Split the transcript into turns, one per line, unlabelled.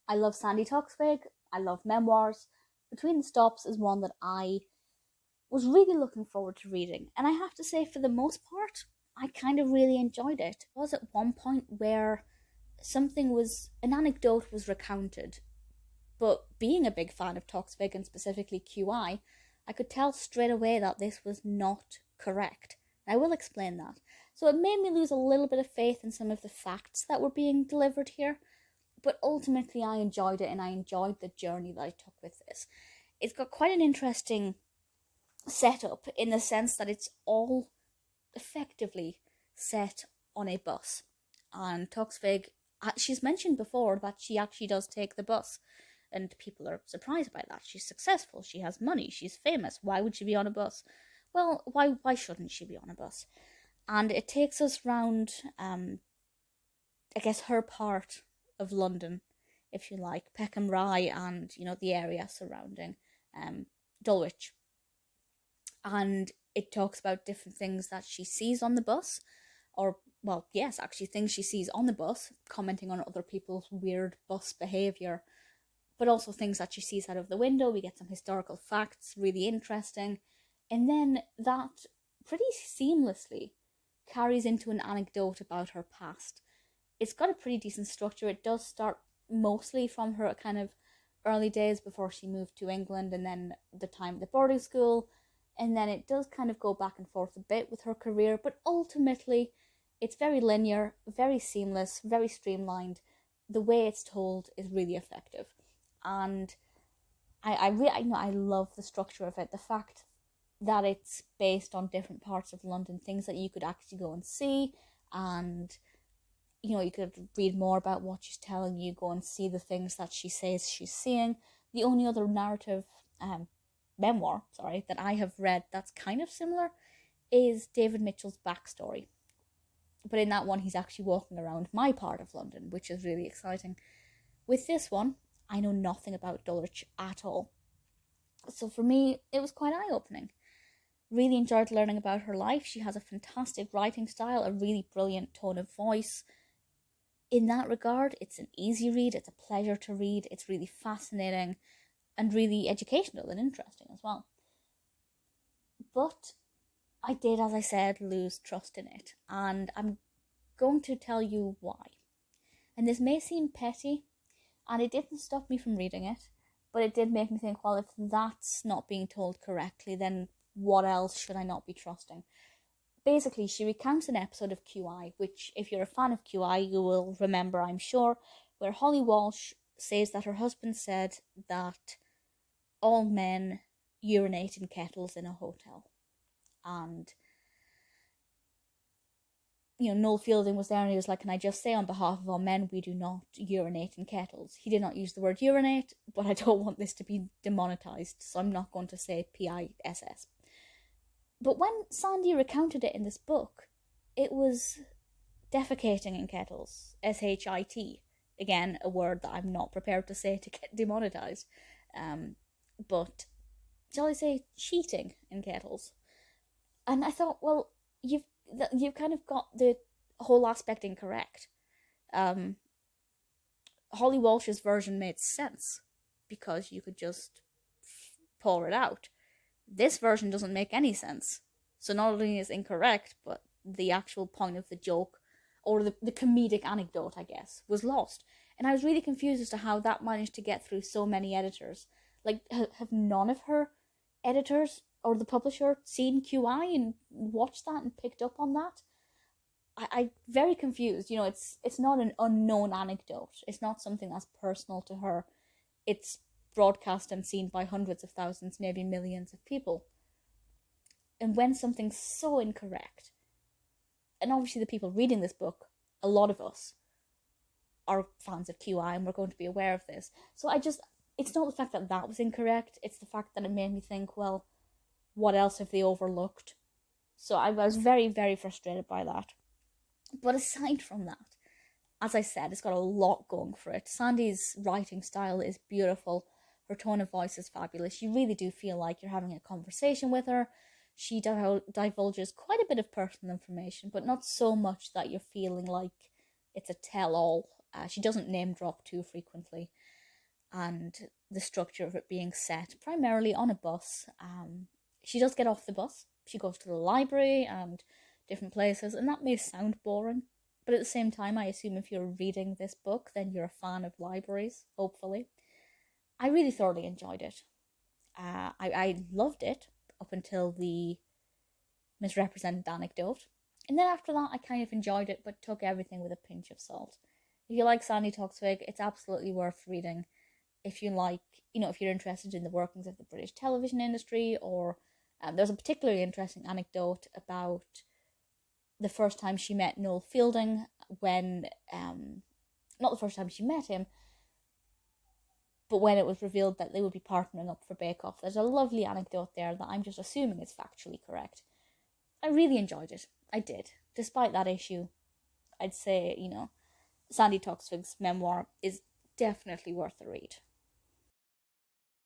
I love Sandi Toksvig. I love memoirs. Between the Stops is one that I was really looking forward to reading. And I have to say, for the most part, I kind of really enjoyed it. There was at one point where an anecdote was recounted, but being a big fan of Toksvig and specifically I could tell straight away that this was not correct. I will explain that. So it made me lose a little bit of faith in some of the facts that were being delivered here, but ultimately I enjoyed it and I enjoyed the journey that I took with this. It's got quite an interesting setup in the sense that it's all effectively set on a bus. And Toksvig, she's mentioned before that she actually does take the bus, and people are surprised by that. She's successful, she has money, she's famous. Why would she be on a bus? Well, why shouldn't she be on a bus? And it takes us round, I guess, her part of London, if you like, Peckham Rye and, the area surrounding Dulwich. And it talks about different things that she sees on the bus, or, well, yes, actually things she sees on the bus, commenting on other people's weird bus behaviour, but also things that she sees out of the window. We get some historical facts, really interesting. And then that pretty seamlessly carries into an anecdote about her past. It's got a pretty decent structure. It does start mostly from her kind of early days before she moved to England, and then the time at the boarding school, and then it does kind of go back and forth a bit with her career, but ultimately it's very linear, very seamless, very streamlined. The way it's told is really effective, and I love the structure of it. The fact that it's based on different parts of London, things that you could actually go and see, and you could read more about what she's telling you, go and see the things that she says she's seeing. The only other memoir, that I have read that's kind of similar is David Mitchell's backstory. But in that one, he's actually walking around my part of London, which is really exciting. With this one, I know nothing about Dulwich at all. So for me, it was quite eye-opening. Really enjoyed learning about her life. She has a fantastic writing style, a really brilliant tone of voice. In that regard, it's an easy read, it's a pleasure to read, it's really fascinating and really educational and interesting as well. But I did, as I said, lose trust in it, and I'm going to tell you why. And this may seem petty, and it didn't stop me from reading it, but it did make me think, well, if that's not being told correctly, then what else should I not be trusting? Basically, she recounts an episode of QI, which, if you're a fan of QI, you will remember, I'm sure, where Holly Walsh says that her husband said that all men urinate in kettles in a hotel. And, Noel Fielding was there and he was like, can I just say on behalf of all men, we do not urinate in kettles. He did not use the word urinate, but I don't want this to be demonetized, so I'm not going to say PISS. But when Sandi recounted it in this book, it was defecating in kettles, SHIT. Again, a word that I'm not prepared to say to get demonetized. But shall I say cheating in kettles? And I thought, well, you've kind of got the whole aspect incorrect. Holly Walsh's version made sense because you could just pour it out. This version doesn't make any sense. So not only is it incorrect, but the actual point of the joke, or the comedic anecdote, I guess, was lost. And I was really confused as to how that managed to get through so many editors. Like, have none of her editors or the publisher seen QI and watched that and picked up on that? I'm very confused. It's not an unknown anecdote. It's not something that's personal to her. It's broadcast and seen by hundreds of thousands, maybe millions of people. And when something's so incorrect, and obviously the people reading this book, a lot of us, are fans of QI and we're going to be aware of this. So it's not the fact that that was incorrect, it's the fact that it made me think, well, what else have they overlooked? So I was very, very frustrated by that. But aside from that, as I said, it's got a lot going for it. Sandi's writing style is beautiful. Her tone of voice is fabulous. You really do feel like you're having a conversation with her. She divulges quite a bit of personal information, but not so much that you're feeling like it's a tell-all. She doesn't name drop too frequently. and the structure of it being set primarily on a bus. She does get off the bus. She goes to the library and different places, and that may sound boring, but at the same time, I assume if you're reading this book, then you're a fan of libraries, hopefully. I really thoroughly enjoyed it. I loved it up until the misrepresented anecdote. And then after that, I kind of enjoyed it, but took everything with a pinch of salt. If you like Sandi Toksvig, it's absolutely worth reading. If you like, if you're interested in the workings of the British television industry, or there's a particularly interesting anecdote about the first time she met Noel Fielding when, not the first time she met him, but when it was revealed that they would be partnering up for Bake Off. There's a lovely anecdote there that I'm just assuming is factually correct. I really enjoyed it. I did. Despite that issue, I'd say, Sandi Toksvig's memoir is definitely worth a read.